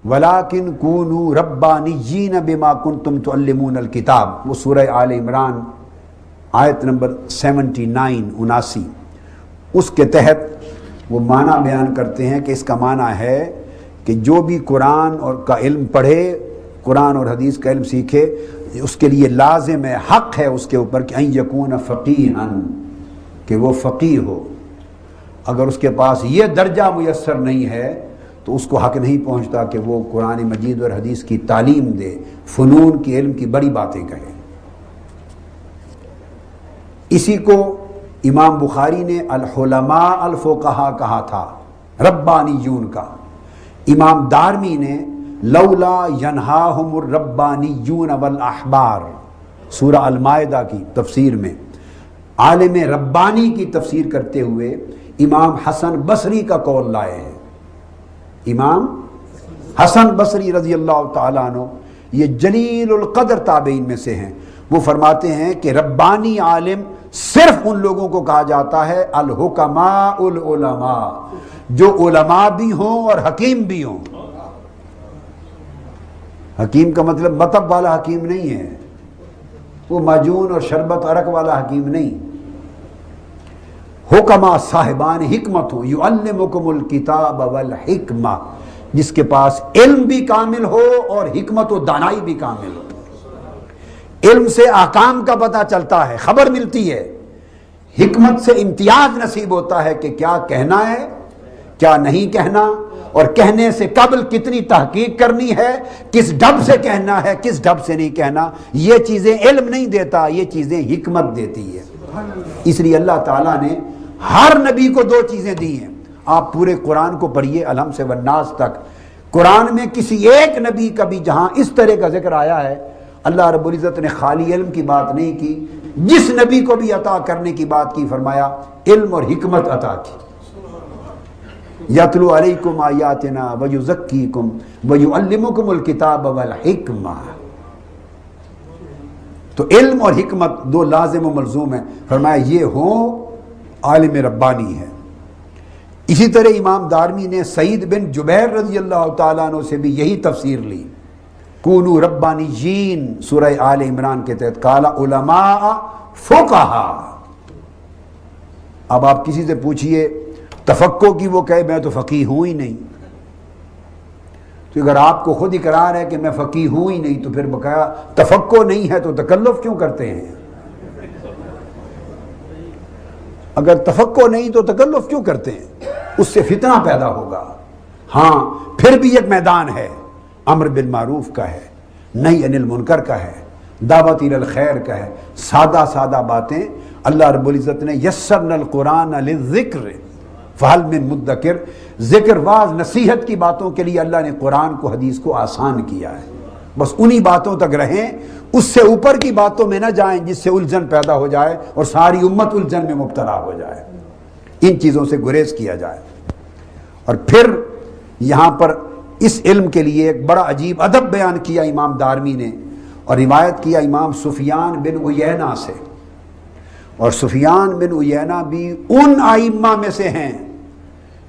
وَلَٰكِن كُونُوا رَبَّانِيِّينَ بِمَا كُنتُمْ تُعَلِّمُونَ الْكِتَابَ، وہ سورہ آل عمران آیت نمبر 79 اس کے تحت وہ معنی بیان کرتے ہیں کہ اس کا معنی ہے کہ جو بھی قرآن اور کا علم پڑھے، قرآن اور حدیث کا علم سیکھے، اس کے لیے لازم ہے، حق ہے اس کے اوپر کہ ان یکون فقیہا، کہ وہ فقیہ ہو۔ اگر اس کے پاس یہ درجہ میسر نہیں ہے تو اس کو حق نہیں پہنچتا کہ وہ قرآن مجید اور حدیث کی تعلیم دے، فنون کی علم کی بڑی باتیں کہے۔ اسی کو امام بخاری نے الحلماء الفقہاء کہا تھا، ربانیون کا۔ امام دارمی نے لولا ینہاہم الربانیون والاحبار، سورہ المائدہ کی تفسیر میں عالم ربانی کی تفسیر کرتے ہوئے امام حسن بصری کا قول لائے ہیں۔ امام حسن بصری رضی اللہ تعالیٰ عنہ یہ جلیل القدر تابعین میں سے ہیں، وہ فرماتے ہیں کہ ربانی عالم صرف ان لوگوں کو کہا جاتا ہے الحکماء العلماء، جو علماء بھی ہوں اور حکیم بھی ہوں۔ حکیم کا مطلب مطب والا حکیم نہیں ہے، وہ معجون اور شربت عرق والا حکیم نہیں۔ حکماء صاحبان حکمت ہوں، یعلمکم الکتاب والحکمہ، جس کے پاس علم بھی کامل ہو اور حکمت و دانائی بھی کامل ہو۔ علم سے احکام کا پتہ چلتا ہے، خبر ملتی ہے، حکمت سے امتیاز نصیب ہوتا ہے کہ کیا کہنا ہے کیا نہیں کہنا، اور کہنے سے قبل کتنی تحقیق کرنی ہے، کس ڈھب سے کہنا ہے کس ڈھب سے نہیں کہنا۔ یہ چیزیں علم نہیں دیتا، یہ چیزیں حکمت دیتی ہے۔ اس لیے اللہ تعالیٰ نے ہر نبی کو دو چیزیں دی ہیں۔ آپ پورے قرآن کو پڑھیے الحم سے والناس تک، قرآن میں کسی ایک نبی کا بھی جہاں اس طرح کا ذکر آیا ہے، اللہ رب العزت نے خالی علم کی بات نہیں کی، جس نبی کو بھی عطا کرنے کی بات کی فرمایا علم اور حکمت عطا کی۔ یتلو علیکم آیاتنا ویزکیکم ویعلمکم الکتاب والحکمہ۔ تو علم اور حکمت دو لازم و ملزوم ہیں، فرمایا یہ ہوں عالم ربانی ہے۔ اسی طرح امام دارمی نے سعید بن جبیر رضی اللہ تعالیٰ عنہ سے بھی یہی تفسیر لی، کونوا ربانیین، سورہ آل عمران کے تحت، قال علماء فقہاء۔ اب آپ کسی سے پوچھئے تفقہ کی، وہ کہے میں تو فقیہ ہوں ہی نہیں۔ تو اگر آپ کو خود اقرار ہے کہ میں فقیہ ہوں ہی نہیں، تو پھر بقایا تفقہ نہیں ہے تو تکلف کیوں کرتے ہیں؟ اگر تفقہ نہیں تو تکلف کیوں کرتے ہیں؟ اس سے فتنہ پیدا ہوگا۔ ہاں پھر بھی ایک میدان ہے، امر بالمعروف کا ہے، نہی عن المنکر کا ہے، دعوت الی الخیر کا ہے، سادہ سادہ باتیں۔ اللہ رب العزت نے یسرنا القرآن للذکر فہل من مدکر، ذکر واعظ نصیحت کی باتوں کے لیے اللہ نے قرآن کو حدیث کو آسان کیا ہے۔ بس انہی باتوں تک رہیں، اس سے اوپر کی باتوں میں نہ جائیں جس سے الجھن پیدا ہو جائے اور ساری امت الجھن میں مبتلا ہو جائے۔ ان چیزوں سے گریز کیا جائے۔ اور پھر یہاں پر اس علم کے لیے ایک بڑا عجیب ادب بیان کیا امام دارمی نے، اور روایت کیا امام سفیان بن عیینہ سے۔ اور سفیان بن عیینہ بھی ان ائمہ میں سے ہیں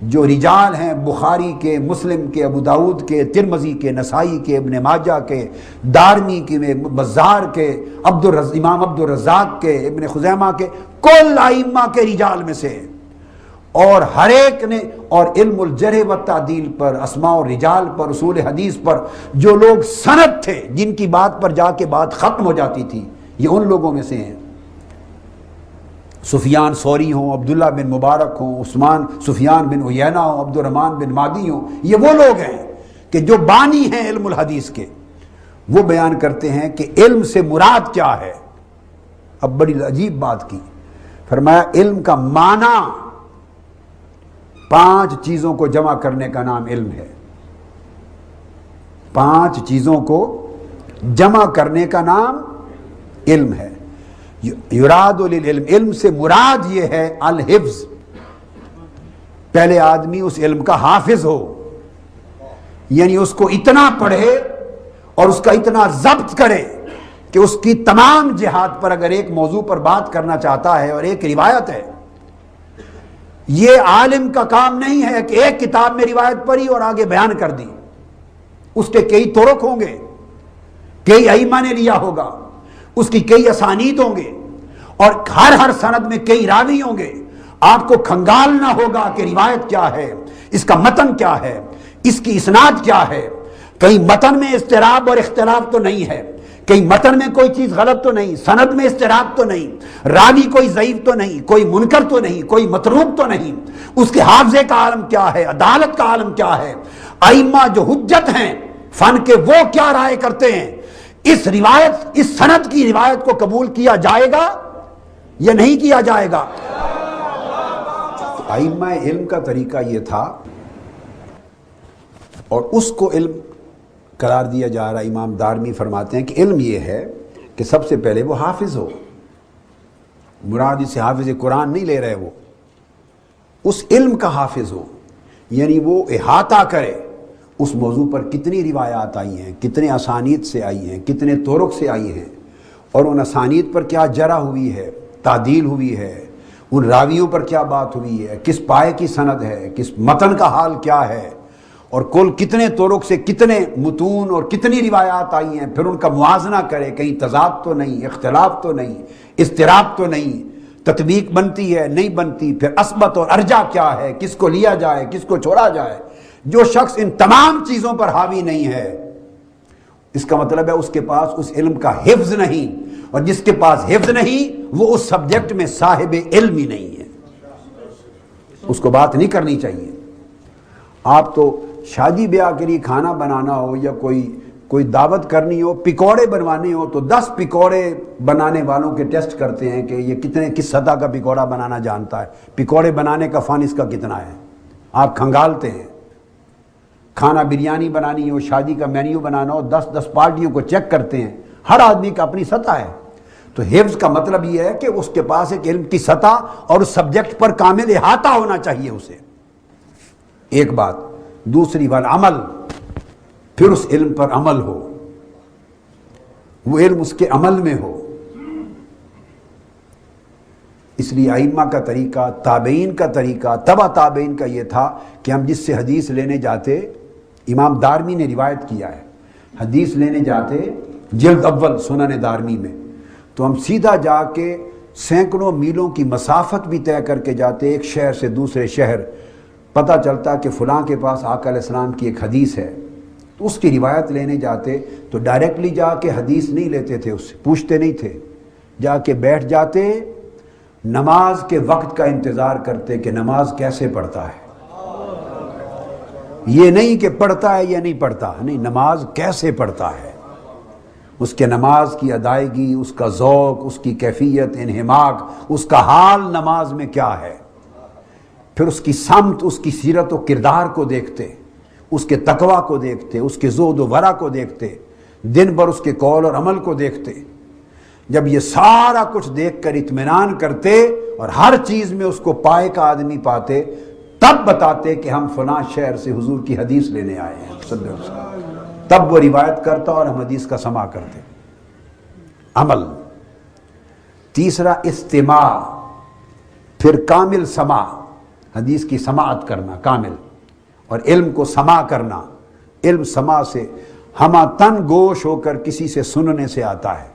جو رجال ہیں بخاری کے، مسلم کے، ابو داؤد کے، ترمذی کے، نسائی کے، ابن ماجہ کے، دارمی کے، بزار کے، امام عبد الرزاق کے، ابن خزیمہ کے، کل ائمہ کے رجال میں سے۔ اور ہر ایک نے، اور علم الجرح و تعدیل پر، اسماء و رجال پر، اصول حدیث پر جو لوگ سند تھے، جن کی بات پر جا کے بات ختم ہو جاتی تھی، یہ ان لوگوں میں سے ہیں۔ سفیان ثوری ہوں، عبداللہ بن مبارک ہوں، سفیان بن عیینہ ہوں، عبد الرحمن بن مہدی ہوں، یہ وہ لوگ ہیں کہ جو بانی ہیں علم الحدیث کے۔ وہ بیان کرتے ہیں کہ علم سے مراد کیا ہے۔ اب بڑی عجیب بات کی، فرمایا علم کا معنی 5 چیزوں کو جمع کرنے کا نام علم ہے۔ 5 چیزوں کو جمع کرنے کا نام علم ہے۔ یراد للعلم، علم سے مراد یہ ہے الحفظ، پہلے آدمی اس علم کا حافظ ہو، یعنی اس کو اتنا پڑھے اور اس کا اتنا ضبط کرے کہ اس کی تمام جہات پر اگر ایک موضوع پر بات کرنا چاہتا ہے، اور ایک روایت ہے، یہ عالم کا کام نہیں ہے کہ ایک کتاب میں روایت پڑھی اور آگے بیان کر دی۔ اس کے کئی طرق ہوں گے، کئی ائمہ نے لیا ہوگا، اس کی کئی اسانید ہوں گے، اور ہر سند میں کئی راوی ہوں گے۔ آپ کو کھنگالنا ہوگا کہ روایت کیا ہے، اس کا متن کیا ہے، اس کی اسناد کیا ہے۔ کہیں متن میں اضطراب اور اختلاف تو نہیں ہے، کہیں متن میں کوئی چیز غلط تو نہیں، سند میں اضطراب تو نہیں، راوی کوئی ضعیف تو نہیں، کوئی منکر تو نہیں، کوئی متروک تو نہیں، اس کے حافظے کا عالم کیا ہے، عدالت کا عالم کیا ہے، ائمہ جو حجت ہیں فن کے وہ کیا رائے کرتے ہیں، اس روایت، اس سند کی روایت کو قبول کیا جائے گا یا نہیں کیا جائے گا۔ ائمہ علم کا طریقہ یہ تھا، اور اس کو علم قرار دیا جا رہا۔ امام دارمی فرماتے ہیں کہ علم یہ ہے کہ سب سے پہلے وہ حافظ ہو، مراد اس سے حافظ قرآن نہیں لے رہے، وہ اس علم کا حافظ ہو، یعنی وہ احاطہ کرے اس موضوع پر کتنی روایات آئی ہیں، کتنے اسانید سے آئی ہیں، کتنے طرق سے آئی ہیں، اور ان اسانید پر کیا جرح ہوئی ہے، تعدیل ہوئی ہے، ان راویوں پر کیا بات ہوئی ہے، کس پائے کی سند ہے، کس متن کا حال کیا ہے، اور کل کتنے طرق سے کتنے متون اور کتنی روایات آئی ہیں، پھر ان کا موازنہ کرے، کہیں تضاد تو نہیں، اختلاف تو نہیں، اضطراب تو نہیں، تطبیق بنتی ہے نہیں بنتی، پھر اثبت اور ارجح کیا ہے، کس کو لیا جائے کس کو چھوڑا جائے۔ جو شخص ان تمام چیزوں پر حاوی نہیں ہے، اس کا مطلب ہے اس کے پاس اس علم کا حفظ نہیں، اور جس کے پاس حفظ نہیں وہ اس سبجیکٹ میں صاحب علم ہی نہیں ہے، اس کو بات نہیں کرنی چاہیے۔ آپ تو شادی بیاہ کے لیے کھانا بنانا ہو یا کوئی دعوت کرنی ہو، پکوڑے بنوانے ہو، تو 10 پکوڑے بنانے والوں کے ٹیسٹ کرتے ہیں کہ یہ کس سطح کا پکوڑا بنانا جانتا ہے، پکوڑے بنانے کا فن اس کا کتنا ہے، آپ کھنگالتے ہیں۔ کھانا بریانی بنانی ہو، شادی کا مینیو بنانا ہو، 10 پارٹیوں کو چیک کرتے ہیں، ہر آدمی کا اپنی سطح ہے۔ تو حفظ کا مطلب یہ ہے کہ اس کے پاس ایک علم کی سطح اور اس سبجیکٹ پر کامل احاطہ ہونا چاہیے اسے، ایک بات۔ دوسری بات عمل، پھر اس علم پر عمل ہو، وہ علم اس کے عمل میں ہو۔ اس لیے ائمہ کا طریقہ، تابعین کا طریقہ، تبع تابعین کا یہ تھا کہ ہم جس سے حدیث لینے جاتے، امام دارمی نے روایت کیا ہے، حدیث لینے جاتے جلد اول سنن دارمی میں، تو ہم سیدھا جا کے سینکڑوں میلوں کی مسافت بھی طے کر کے جاتے، ایک شہر سے دوسرے شہر، پتہ چلتا کہ فلاں کے پاس آقا علیہ السلام کی ایک حدیث ہے، تو اس کی روایت لینے جاتے تو ڈائریکٹلی جا کے حدیث نہیں لیتے تھے، اس سے پوچھتے نہیں تھے، جا کے بیٹھ جاتے، نماز کے وقت کا انتظار کرتے کہ نماز کیسے پڑھتا ہے، یہ نہیں کہ پڑھتا ہے یا نہیں پڑھتا، نہیں، نماز کیسے پڑھتا ہے، اس کے نماز کی ادائیگی، اس کا ذوق، اس کی کیفیت، انہماک، اس کا حال نماز میں کیا ہے، پھر اس کی سمت، اس کی سیرت و کردار کو دیکھتے، اس کے تقوی کو دیکھتے، اس کے زہد و ورع کو دیکھتے، دن بھر اس کے قول اور عمل کو دیکھتے۔ جب یہ سارا کچھ دیکھ کر اطمینان کرتے اور ہر چیز میں اس کو پائے کا آدمی پاتے، تب بتاتے کہ ہم فلاں شہر سے حضور کی حدیث لینے آئے ہیں صلی اللہ علیہ وسلم، تب وہ روایت کرتا اور ہم حدیث کا سماع کرتے۔ عمل۔ تیسرا استماع، پھر کامل سماع، حدیث کی سماعت کرنا کامل، اور علم کو سماع کرنا، علم سماع سے ہمہ تن گوش ہو کر کسی سے سننے سے آتا ہے،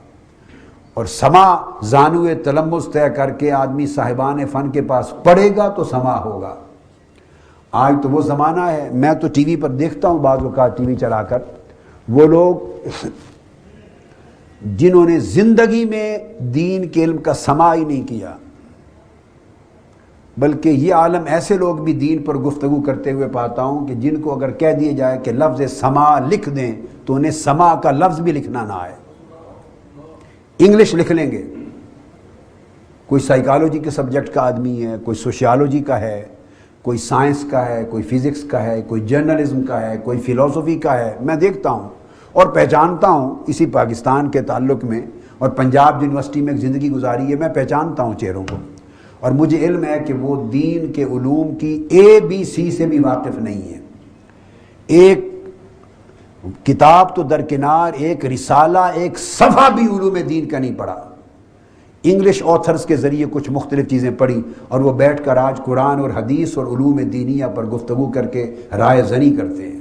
اور سماع زانوِ تلمس طے کر کے آدمی صاحبان فن کے پاس پڑھے گا تو سماع ہوگا۔ آج تو وہ زمانہ ہے، میں تو ٹی وی پر دیکھتا ہوں بعض اوقات ٹی وی چلا کر، وہ لوگ جنہوں نے زندگی میں دین کے علم کا سماع ہی نہیں کیا، بلکہ یہ عالم ایسے لوگ بھی دین پر گفتگو کرتے ہوئے پاتا ہوں کہ جن کو اگر کہہ دیا جائے کہ لفظ سماع لکھ دیں تو انہیں سماع کا لفظ بھی لکھنا نہ آئے، انگلش لکھ لیں گے۔ کوئی سائیکالوجی کے سبجیکٹ کا آدمی ہے، کوئی سوشیالوجی کا ہے، کوئی سائنس کا ہے، کوئی فزکس کا ہے، کوئی جرنلزم کا ہے، کوئی فلسفی کا ہے، میں دیکھتا ہوں اور پہچانتا ہوں، اسی پاکستان کے تعلق میں اور پنجاب یونیورسٹی میں ایک زندگی گزاری ہے، میں پہچانتا ہوں چہروں کو، اور مجھے علم ہے کہ وہ دین کے علوم کی ABC سے بھی واقف نہیں ہے۔ ایک کتاب تو درکنار، ایک رسالہ، ایک صفحہ بھی علوم دین کا نہیں پڑھا، انگلش آتھرز کے ذریعے کچھ مختلف چیزیں پڑھی، اور وہ بیٹھ کر آج قرآن اور حدیث اور علوم دینیہ پر گفتگو کر کے رائے زنی کرتے ہیں۔